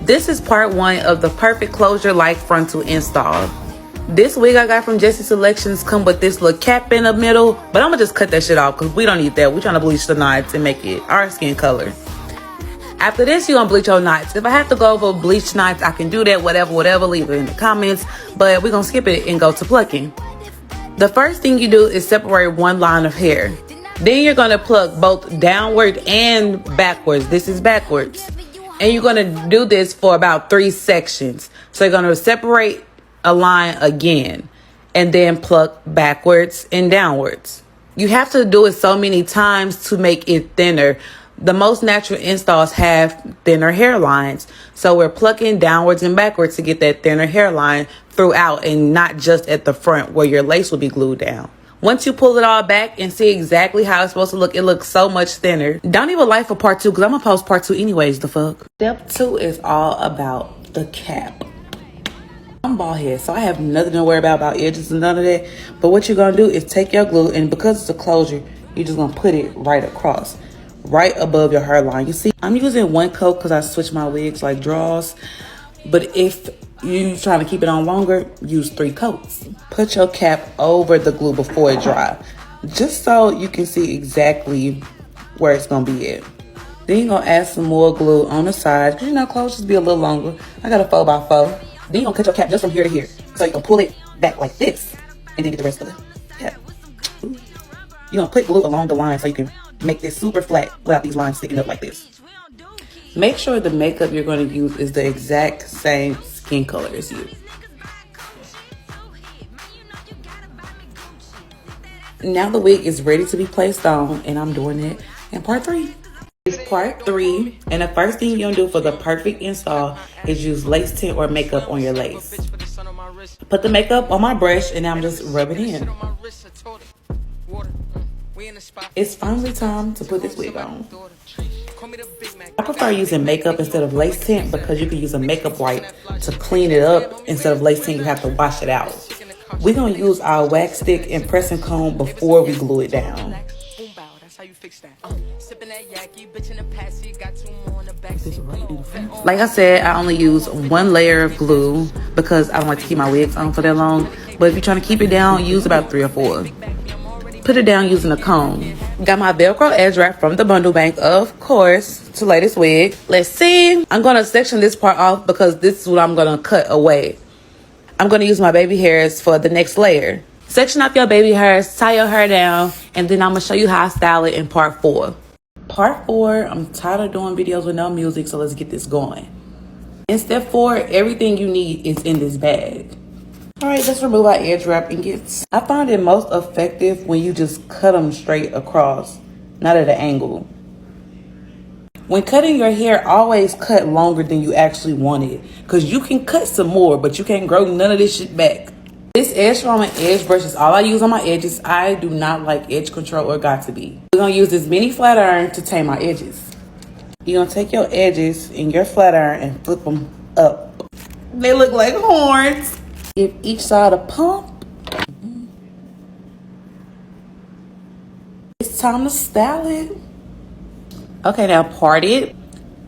This is part 1 of the perfect closure like frontal install. This wig I got from Jessie Selections come with this little cap in the middle, but I'm gonna just cut that shit off because we don't need that. We're trying to bleach the knots and make it our skin color. After this, you're gonna bleach your knots. If I have to go over bleach knots, I can do that, whatever, leave it in the comments, but we're gonna skip it and go to plucking. The first thing you do is separate one line of hair. Then you're gonna pluck both downward and backwards. This is backwards. And you're gonna do this for about 3 sections. So you're gonna separate a line again and then pluck backwards and downwards. You have to do it so many times to make it thinner. The most natural installs have thinner hairlines. So we're plucking downwards and backwards to get that thinner hairline throughout and not just at the front where your lace will be glued down. Once you pull it all back and see exactly how it's supposed to look, it looks so much thinner. Don't even like for part 2 because I'm going to post part 2 anyways, the fuck. Step 2 is all about the cap. I'm bald head, so I have nothing to worry about edges and none of that. But what you're going to do is take your glue, and because it's a closure, you're just going to put it right across, right above your hairline. You see, I'm using 1 coat because I switch my wigs like draws. But if you're trying to keep it on longer, use 3 coats. Put your cap over the glue before it dries, just so you can see exactly where it's going to be at. Then you're going to add some more glue on the sides, because you know closures be a little longer. I got a 4x4. Then you're going to cut your cap just from here to here. So you can pull it back like this, and then get the rest of the cap. You're going to put glue along the line so you can make this super flat without these lines sticking up like this. Make sure the makeup you're going to use is the exact same skin color as you. Now the wig is ready to be placed on, and I'm doing it in part 3. It's part 3, and the first thing you're gonna do for the perfect install is use lace tint or makeup on your lace. Put the makeup on my brush, and I'm just rubbing it in. It's finally time to put this wig on. I prefer using makeup instead of lace tint because you can use a makeup wipe to clean it up. Instead of lace tint, you have to wash it out. We're going to use our wax stick and pressing comb before we glue it down. Like I said, I only use 1 layer of glue because I don't like to keep my wigs on for that long. But if you're trying to keep it down, use about 3 or 4. Put it down using a comb. Got my Velcro edge wrap from the bundle bank, of course, to lay this wig. Let's see. I'm going to section this part off because this is what I'm going to cut away. I'm going to use my baby hairs for the next layer. Section off your baby hairs, tie your hair down, and then I'm going to show you how I style it in part 4. Part 4, I'm tired of doing videos with no music, so let's get this going. In step 4, everything you need is in this bag. Alright, let's remove our edge wrap and get... I find it most effective when you just cut them straight across, not at an angle. When cutting your hair, always cut longer than you actually want it. Because you can cut some more, but you can't grow none of this shit back. This edge from an edge brush is all I use on my edges. I do not like edge control or got to be. We're going to use this mini flat iron to tame my edges. You're going to take your edges in your flat iron and flip them up. They look like horns. Give each side a pump. It's time to style it. Okay, now part it.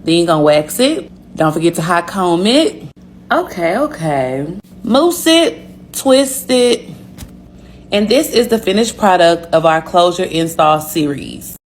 Then you're gonna wax it. Don't forget to hot comb it. Okay. Mousse it, twist it. And this is the finished product of our closure install series.